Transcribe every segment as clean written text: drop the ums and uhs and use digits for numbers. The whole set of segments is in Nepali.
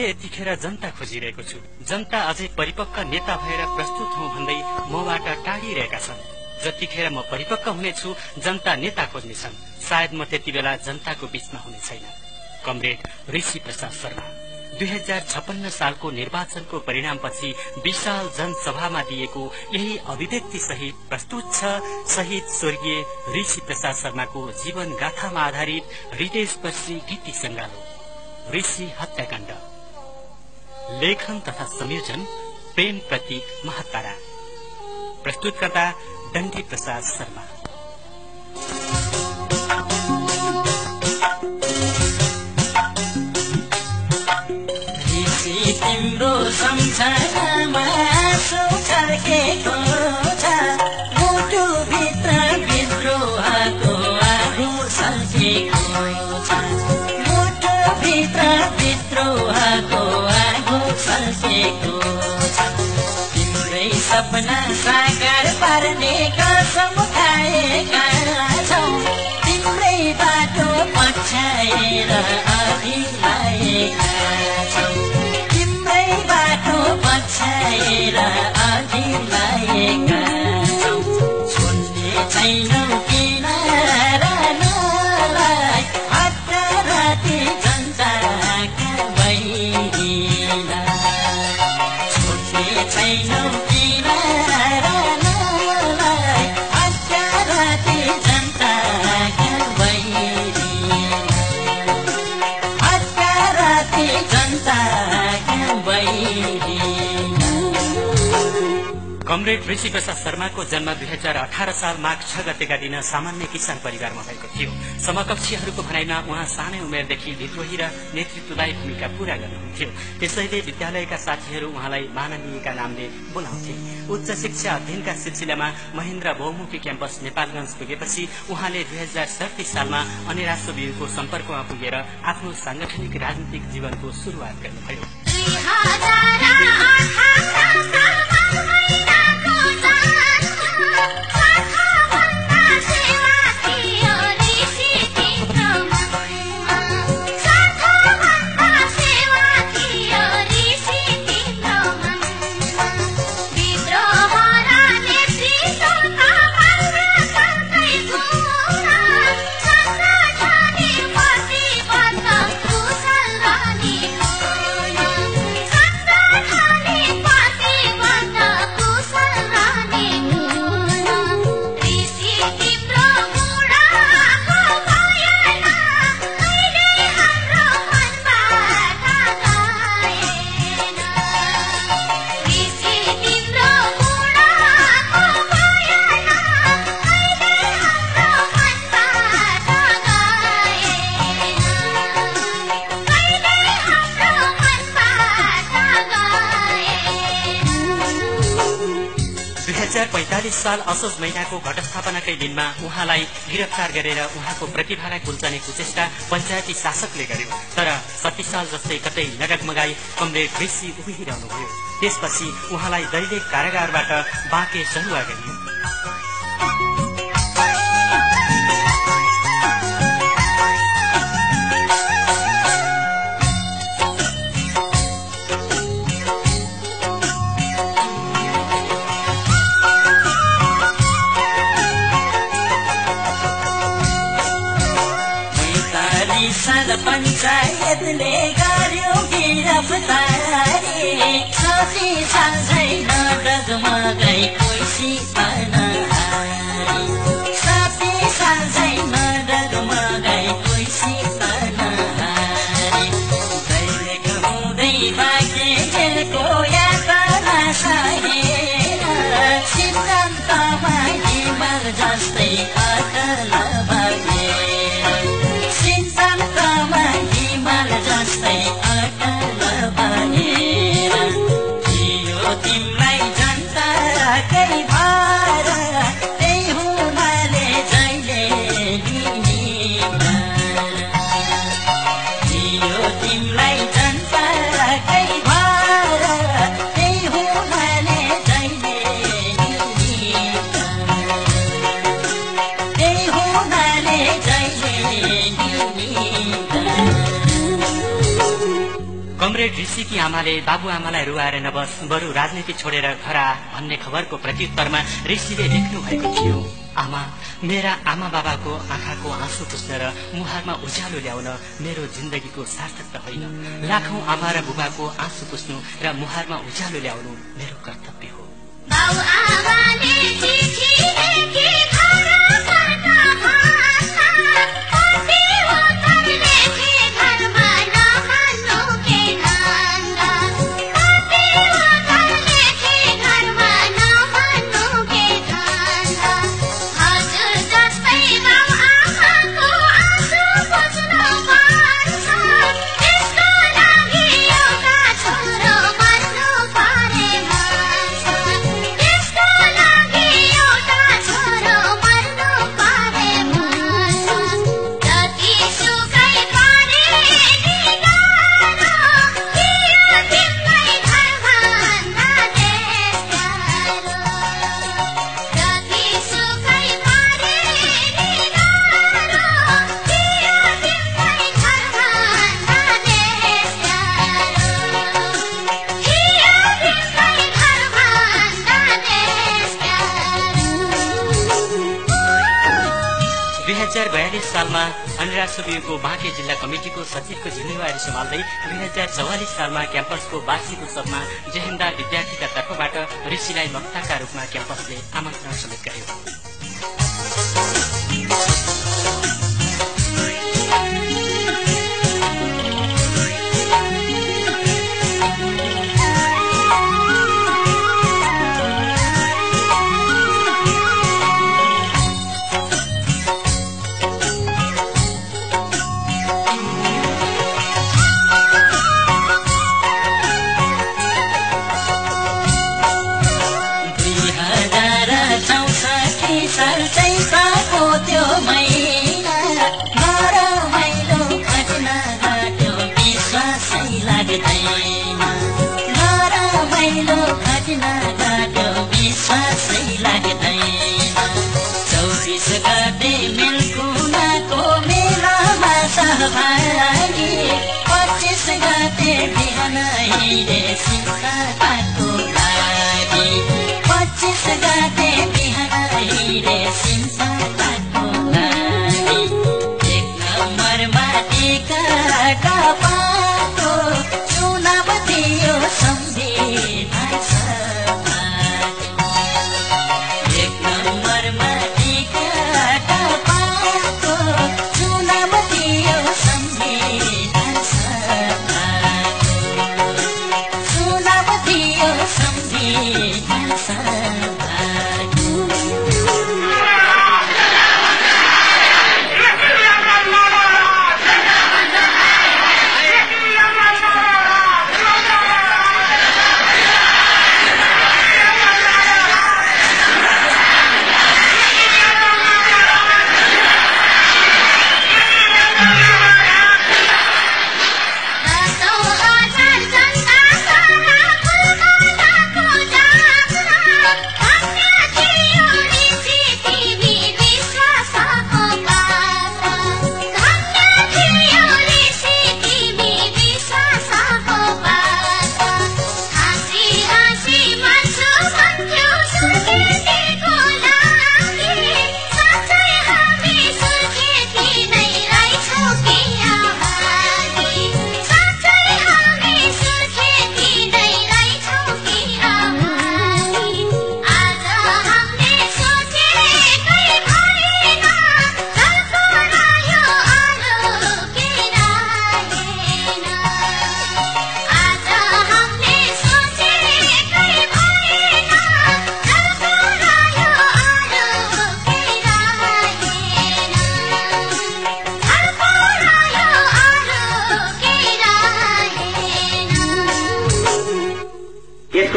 यतिखेर जनता खोजिरहेको छु। जनता अझै परिपक्व नेता भएर प्रस्तुत हुँ भन्दै मबाट टाढिरहेका छन्। जतिखेर म परिपक्व हुनेछु जनता नेता खोज्नेछन्। सायद म त्यति बेला जनताको बीचमा हुने छैन। कमरेड ऋषि प्रसाद शर्मा। 2056 सालको निर्वाचनको परिणामपछि विशाल जनसभामा दिएको यही अभिव्यक्ति सहित प्रस्तुत छ शहीद स्वर्गीय ऋषि प्रसाद शर्माको जीवन गाथामा आधारित हृदयस्पर्शी गीति संगालो ऋषि हत्याकाण्ड। लेखन तथा संयोजन प्रेम प्रतीक महतारा। प्रस्तुतकर्ता डन्डी प्रसाद शर्मा। तिम्रो सम्झनामा सुखर्केको छ मुटु भित्र विद्रोहको आगो सल्केको छ मुटु भित्र विद्रोहको आगो सल्केको छ तिम्रै सपना साकार पार्ने कसम खाएका छौ तिम्रै बाटो पछ्याएर अघि लागेका छौ बाटो पछ्याएर अघि लागेका छौ छोड्ने छैनौ किनारालाई हत्या राति जनताका बहिनीलाई छोड्ने छैनौ किनारालाई हत्या राति जनताका बहिनीलाई हत्या राति जनताका कमरेड ऋषि प्रसाद शर्माको जन्म 2018 साल माघ 6 गतेका दिन सामान्य किसान परिवारमा भएको थियो। समकक्षीहरूको भनाइमा उहाँ सानै उमेरदेखि विद्रोही र नेतृत्वदायी भूमिका पूरा गर्नुहुन्थ्यो। त्यसैले विद्यालयका साथीहरू उहाँलाई माननीयका नामले बोलाउँथे। उच्च शिक्षा अध्ययनका सिलसिलामा महेन्द्र बहुमुखी क्याम्पस नेपालगंज पुगेपछि उहाँले 2037 सालमा अनेरासो बियुको सम्पर्कमा पुगेर आफ्नो सांगठनिक राजनीतिक जीवनको शुरूआत गर्नुभयो। साल असोज महिनाको घटस्थापनाकै दिनमा उहाँलाई गिरफ्तार गरेर उहाँको प्रतिभालाई कुल्चने कुचेष्टा पञ्चायती शासकले गर्यो। तर 37 साल जस्तै कतै नडगमगाई कमरेड ऋषि उभिरहनुभयो। त्यसपछि उहाँलाई दैलेख कारागारबाट बाँके सरुवा गरियो। पञ्चायतले गर्यो गिरफ्तारी साथी साझै नडगमगाई पैसी बनहारी साथी साझै नडगमगाई पैसी बनहारी दैलेख हुँदै बाँके जेलको यातना सहेर सिद्धान्तमा हिमाल जस्तै अटल जस्तै अटल बनेर थियो तिमीलाई जनताकै भर त्यही हुनाले जहिले थियो तिमीलाई जनताकै भर त्यही हुनाले जहिले त्यही हुना कमरेड ऋषिकी आमाले बाबुआमालाई रुवाएर नबस बरु राजनीति छोडेर घर आ भन्ने खबरको प्रत्युत्तरमा ऋषिले लेख्नु भएको थियो, आमा, मेरा आमा बाबाको आँखाको आँसु पुस्न र मुहारमा उज्यालो ल्याउन मेरो जिन्दगीको सार्थक त होइन, लाखौं आमा र बुबाको आँसु पुस्नु र मुहारमा उज्यालो ल्याउनु मेरो कर्तव्य हो। सालमा अनुराग सुब्बाको बाँके जिल्ला कमिटिको सचिवको जिम्मेवारी सम्हाल्दै 2044 सालमा क्याम्पसको वार्षिक उत्सवमा जेहेन्दा विद्यार्थीका तर्फबाट ऋषिलाई वक्ताका रूपमा क्याम्पसले आमन्त्रण समेत गर्यो।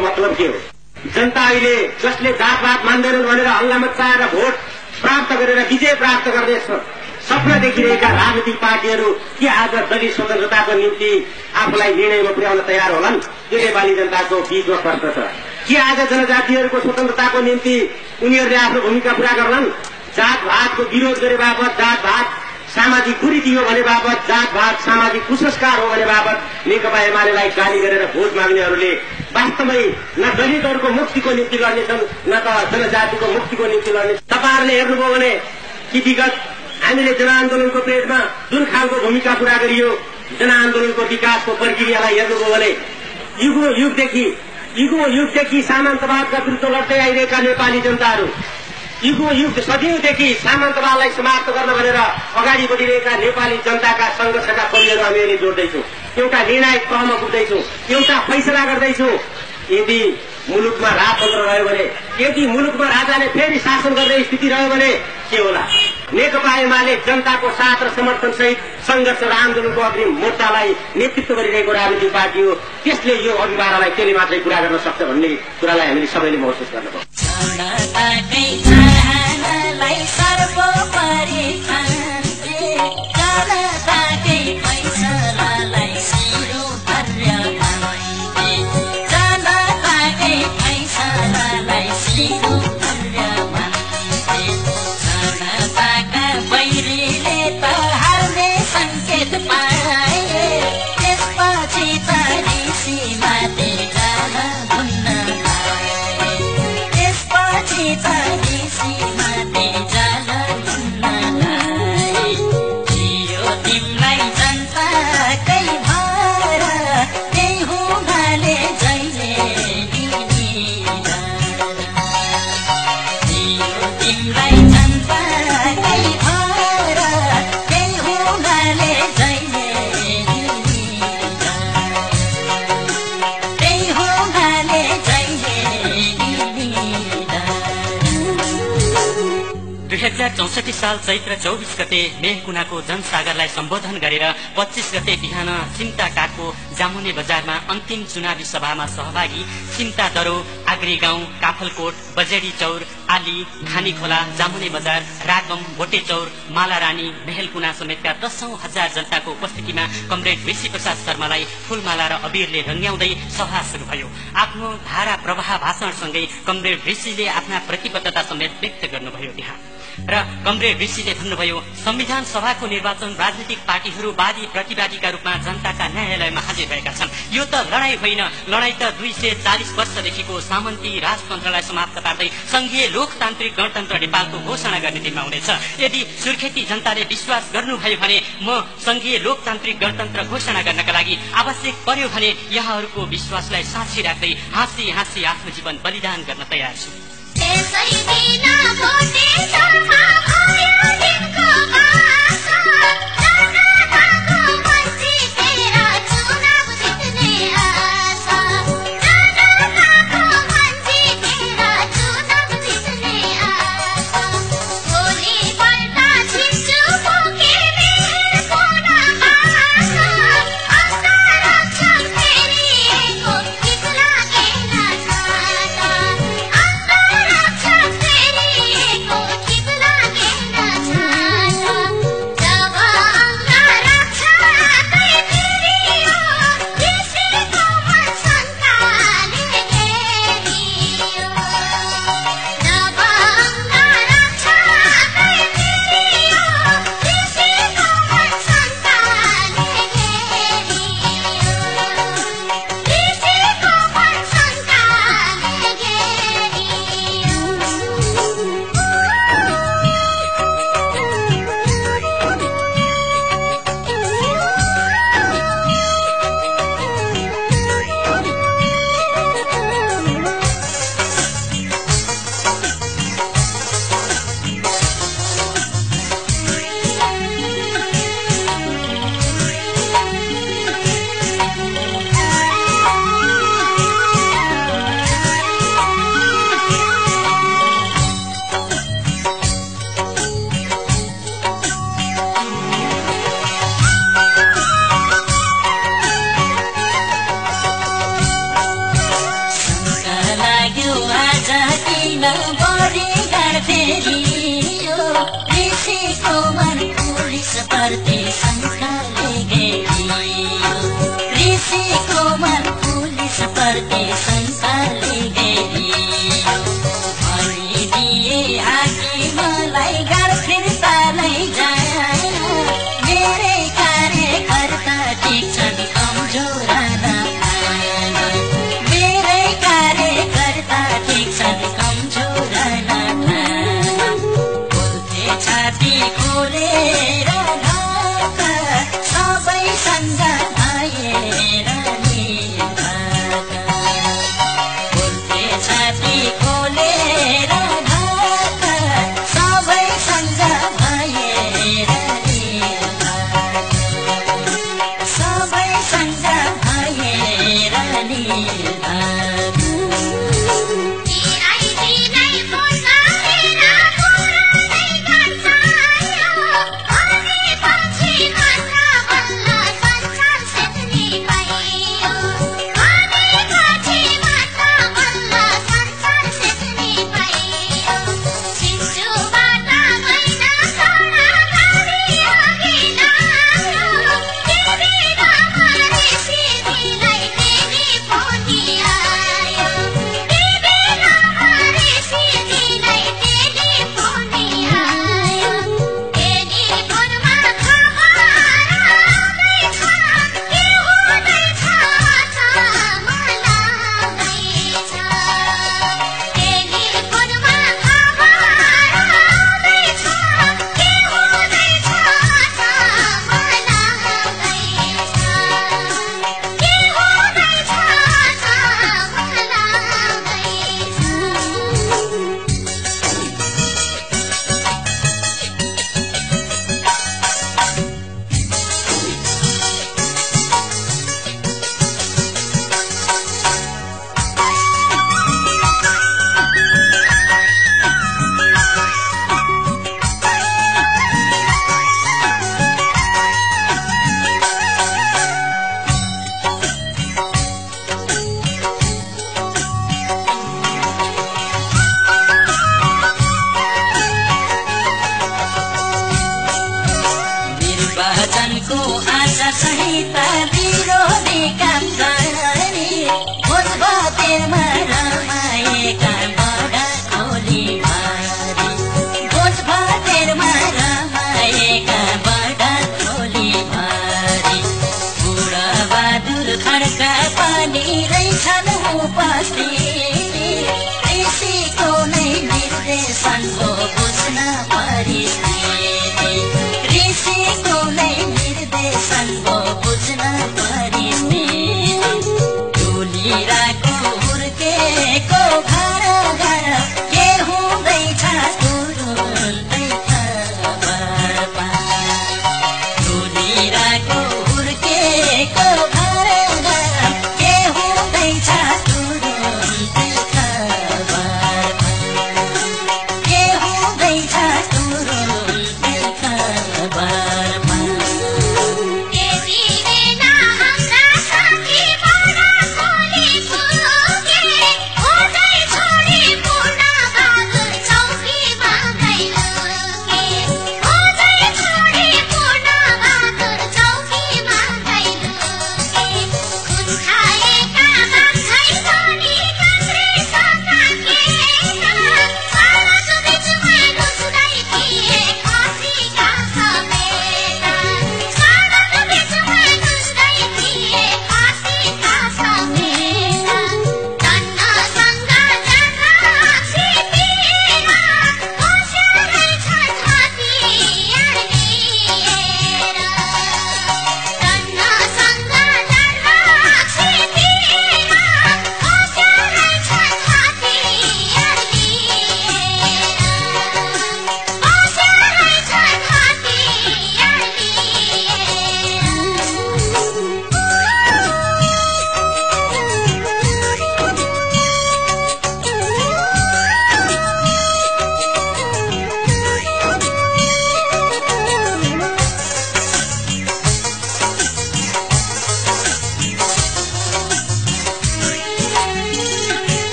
मतलब के हो? जनता अहिले जसले जातपात मान्दैनन् भनेर हल्ला मचाएर भोट प्राप्त गरेर विजय प्राप्त गर्ने सपना देखिरहेका राजनीतिक पार्टीहरू के आज दलीय स्वतन्त्रताको निम्ति आफूलाई निर्णयमा पुर्याउन तयार होलान्? यो नेपाली जनताको बीचमा प्रश्न छ। के आज जनजातिहरूको स्वतन्त्रताको निम्ति उनीहरूले आफ्नो भूमिका पूरा गर्लान्? जात भातको विरोध गरे बापत जात भात सामाजिक कुरीति हो भने बापत, जातभात सामाजिक कुसंस्कार हो भने बापत नेकपा एमालेलाई गाली गरेर भोट माग्नेहरूले वास्तवमै न दलितहरूको मुक्तिको निम्ति गर्नेछन् न त जनजातिको मुक्तिको निम्ति गर्ने। तपाईहरुले हेर्नुभयो भने कि विगत हामीले जनआन्दोलनको पेटमा जुन खालको भूमिका पूरा गरियो, जनआन्दोलनको विकासको प्रक्रियालाई हेर्नुभयो भने युगदेखि सामन्तवादका विरुद्ध लड्दै आइरहेका नेपाली जनताहरू युग सदियौंदेखि सामन्तवादलाई समाप्त गर्न भनेर अगाडि बढिरहेका नेपाली जनताका संघर्षका परिहरू हामी अहिले जोड्दैछौँ, एउटा निर्णायक तहमा पुग्दैछौँ, एउटा फैसला गर्दैछौँ। यदि मुलुकमा राजतन्त्र रह्यो भने, यदि मुलुकमा राजाले फेरि शासन गर्ने स्थिति रह्यो भने के होला? नेकपा एमाले जनताको साथ र समर्थन सहित संघर्ष र आन्दोलनको अग्रिम मोर्चालाई नेतृत्व गरिरहेको राजनीतिक पार्टी हो। त्यसले यो अभिवादनलाई त्यसले मात्रै पूरा गर्न सक्छ भन्ने कुरालाई हामीले सबैले महसुस गर्नुपर्छ। साल चैत्र 24 गते मेहकुनाको जनसागरलाई सम्बोधन गरेर 25 गते बिहान सिमताटारको जामुने बजारमा अन्तिम चुनावी सभामा सहभागी सिमता दरो, आग्री गाउँ, काफलकोट, बजेडी चौर, आली, खानीखोला, जामुने बजार, रागम, बोटेचौर, मालारानी, मेहलकुना समेतका 10,000 जनताको उपस्थितिमा कमरेड ऋषि प्रसाद शर्मालाई फूलमाला र अबीरले रंग्याउँदै सभा शुरू भयो। आफ्नो धारा प्रवाह भाषणसँगै कमरेड ऋषिले आफ्ना प्रतिबद्धता समेत व्यक्त गर्नुभयो त्यहाँ र कमरेड ऋषिले भन्नुभयो, संविधान सभाको निर्वाचन राजनीतिक पार्टीहरू वादी प्रतिवादीका रूपमा जनताका न्यायालयमा हाजिर भएका छन्। यो त लडाई होइन, लडाई त 240 वर्षदेखिको सामन्ती राजतन्त्रलाई समाप्त पार्दै संघीय लोकतान्त्रिक गणतन्त्र नेपालको घोषणा गर्ने दिनमा हुनेछ। यदि सुर्खेती जनताले विश्वास गर्नुभयो भने म संघीय लोकतान्त्रिक गणतन्त्र घोषणा गर्नका लागि आवश्यक पर्यो भने यहाँहरूको विश्वासलाई साक्षी राख्दै हाँसी हाँसी आफ्नो जीवन बलिदान गर्न तयार छु।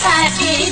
साठी